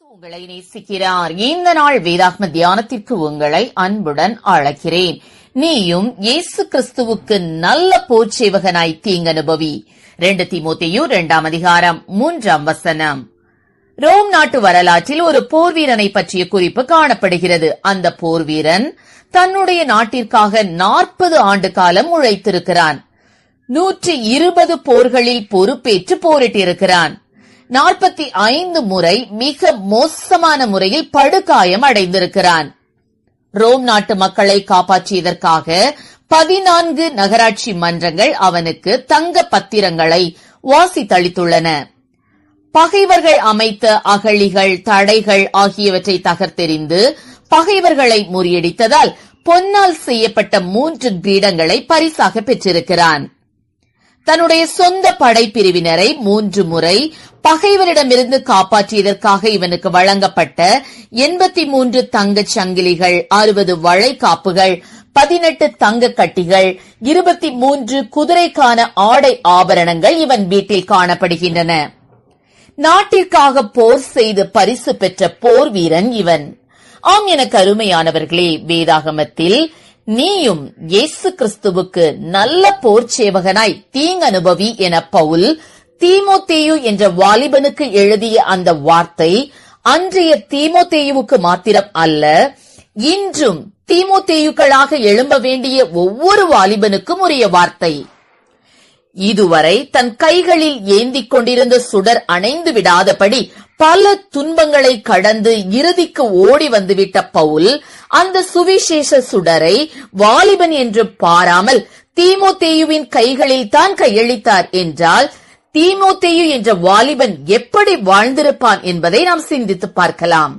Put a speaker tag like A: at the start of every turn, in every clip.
A: உங்களை நேசிக்கிறார். இந்த நாள் வேதாகம தியானத்திற்கு உங்களை அன்புடன் அழைக்கிறேன். நீயும் இயேசு கிறிஸ்துவுக்கு நல்ல போர்ச்சேவகனாய் தீங்கனுபவி. 2 தீமோத்தேயு 2 அதிகாரம் 3 ரோம் நாட்டு வரலாற்றில் ஒரு போர்வீரனை பற்றிய குறிப்பு காணப்படுகிறது. அந்த போர்வீரன் தன்னுடைய நாட்டிற்காக 40 ஆண்டு காலம் உழைத்திருக்கிறான். 120 போர்களில் பொறுப்பேற்று போரிட்டிருக்கிறான். 45 முறை மிக மோசமான முறையில் படுகாயம் அடைந்திருக்கிறான். ரோம் நாட்டு மக்களை காப்பாற்றியதற்காக 14 நகராட்சி மன்றங்கள் அவனுக்கு தங்க பத்திரங்களை வாசித்தளித்துள்ளன. பகைவர்கள் அமைத்த அகழிகள், தடைகள் ஆகியவற்றை தகர்த்தெறிந்து பகைவர்களை முறியடித்ததால் பொன்னால் செய்யப்பட்ட 3 பீடங்களை பரிசாக பெற்றிருக்கிறான். தன்னுடைய சொந்த படைப்பிரிவினரை 3 முறை பகைவரிடமிருந்து காப்பாற்றியதற்காக இவனுக்கு வழங்கப்பட்ட 83 தங்கச் சங்கிலிகள், 60 வளைகாப்புகள், 18 தங்க கட்டிகள், 23 குதிரைக்கான ஆடை ஆபரணங்கள் இவன் வீட்டில் காணப்படுகின்றன. நாட்டிற்காக போர் செய்து பரிசு பெற்ற போர் வீரன் இவன். ஆம், எனக்கு அருமையானவர்களே, வேதாகமத்தில் நீயும் இயேசு கிறிஸ்துவுக்கு நல்ல போர்ச்சேவகனாய் தீங்கனுபவி என பவுல் தீமோத்தேயு என்ற வாலிபனுக்கு எழுதிய அந்த வார்த்தை அன்றைய தீமோத்தேயுவுக்கு மாத்திரம் அல்ல, இன்றும் தீமோத்தேயுக்களாக எழும்ப வேண்டிய ஒவ்வொரு வாலிபனுக்கும் உரிய வார்த்தை. இதுவரை தன் கைகளில் ஏந்திக் கொண்டிருந்த சுடர் அணைந்து விடாதபடி பல துன்பங்களை கடந்து இறுதிக்கு ஓடி வந்துவிட்ட பவுல் அந்த சுவிசேஷ சுடரை வாலிபன் என்று பாராமல் தீமோத்தேயுவின் கைகளில் தான் கையளித்தார் என்றால் தீமோத்தேயு என்ற வாலிபன் எப்படி வாழ்ந்திருப்பான் என்பதை நாம் சிந்தித்து பார்க்கலாம்.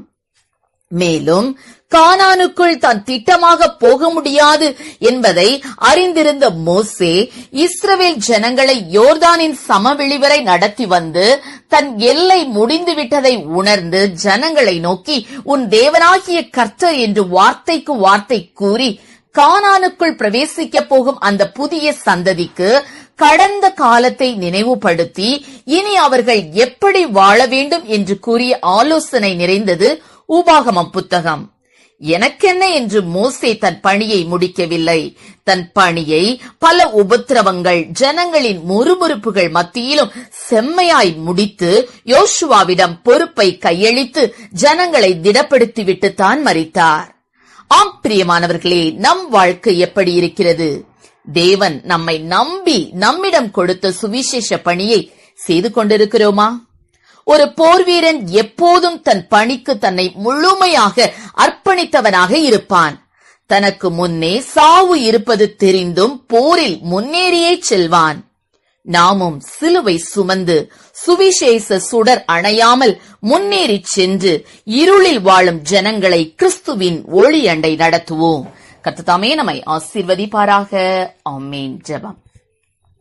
A: மேலும் கானானுக்குள் தான் திட்டமாக போக முடியாது என்பதை அறிந்திருந்த மோசே இஸ்ரவேல் ஜனங்களை யோர்தானின் சமவெளி வரை நடத்தி வந்து தன் எல்லை முடிந்து விட்டதை உணர்ந்து ஜனங்களை நோக்கி உன் தேவனாகிய கர்த்தர் என்று வார்த்தைக்கு வார்த்தை கூறி கானானுக்குள் பிரவேசிக்க போகும் அந்த புதிய சந்ததிக்கு கடந்த காலத்தை நினைவுபடுத்தி இனி அவர்கள் எப்படி வாழ வேண்டும் என்று கூறிய ஆலோசனை நிறைந்தது உபாகமம் புத்தகம். எனக்கென்ன என்று மோசே தன் பணியை முடிக்கவில்லை. தன் பணியை பல உபத்திரவங்கள், ஜனங்களின் முறுமுறுப்புகள் மத்தியிலும் செம்மையாய் முடித்து யோசுவாவிடம் பொறுப்பை கையளித்து ஜனங்களை திடப்படுத்திவிட்டு தான் மரித்தார். ஆம் பிரியமானவர்களே, நம் வாழ்க்கை எப்படி இருக்கிறது? தேவன் நம்மை நம்பி நம்மிடம் கொடுத்த சுவிசேஷ பணியை செய்து கொண்டிருக்கிறோமா? ஒரு போர்வீரன் எப்போதும் தன் பணிக்கு தன்னை முழுமையாக அர்ப்பணித்தவனாக இருப்பான். தனக்கு முன்னே சாவு இருப்பது தெரிந்தும் போரில் முன்னேறியே செல்வான். நாமும் சிலுவை சுமந்து சுவிசேஷ சுடர் அணையாமல் முன்னேறி சென்று இருளில் வாழும் ஜனங்களை கிறிஸ்துவின் ஒளி அண்டை நடத்துவோம். கர்த்தர் தாமே நம்மை ஆசீர்வதிப்பாராக. ஆமென். ஜெபம்.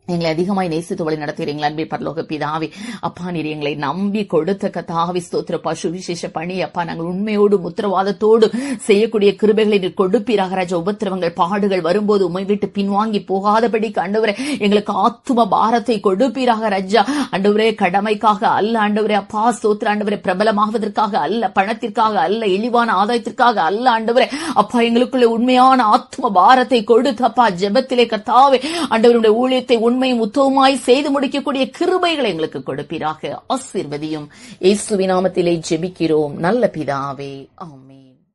A: எங்களை அதிகமாய் நேசித்து வழி நடத்துகிறீங்களா அன்பே பரலோக பிதாவே, அப்பா நீர் எங்களை நம்பி கொடுத்த கர்த்தாவே ஸ்தோத்திரப்பா. சுவிசேஷ பணி அப்பா நாங்கள் உண்மையோடு உத்தரவாதத்தோடு செய்யக்கூடிய கிருபைகளை நீர் கொடுப்பீராக ராஜா. உபத்திரவங்கள் பாடுகள் வரும்போது உம்மை விட்டு பின்வாங்கி போகாதபடிக்கு ஆண்டவரே எங்களுக்கு ஆத்தும பாரத்தை கொடுப்பீராக ராஜா. ஆண்டவரே கடமைக்காக அல்ல ஆண்டவரே அப்பா ஸ்தோத்திர ஆண்டவரே, பிரபலமாவதற்காக அல்ல, பணத்திற்காக அல்ல, இழிவான ஆதாயத்திற்காக அல்ல ஆண்டவரே அப்பா. எங்களுக்குள்ள உண்மையான ஆத்தும பாரத்தை கொடுத்து அப்பா ஜெபத்திலே கர்த்தாவே ஆண்டவருடைய ஊழியத்தை உண்மையும் உத்தவமாய் செய்து முடிக்கக்கூடிய கிருபைகளை எங்களுக்கு கொடுப்பீராக. ஆசீர்வதியும். இயேசுவின் நாமத்திலே ஜெபிக்கிறோம் நல்ல பிதாவே. ஆமென்.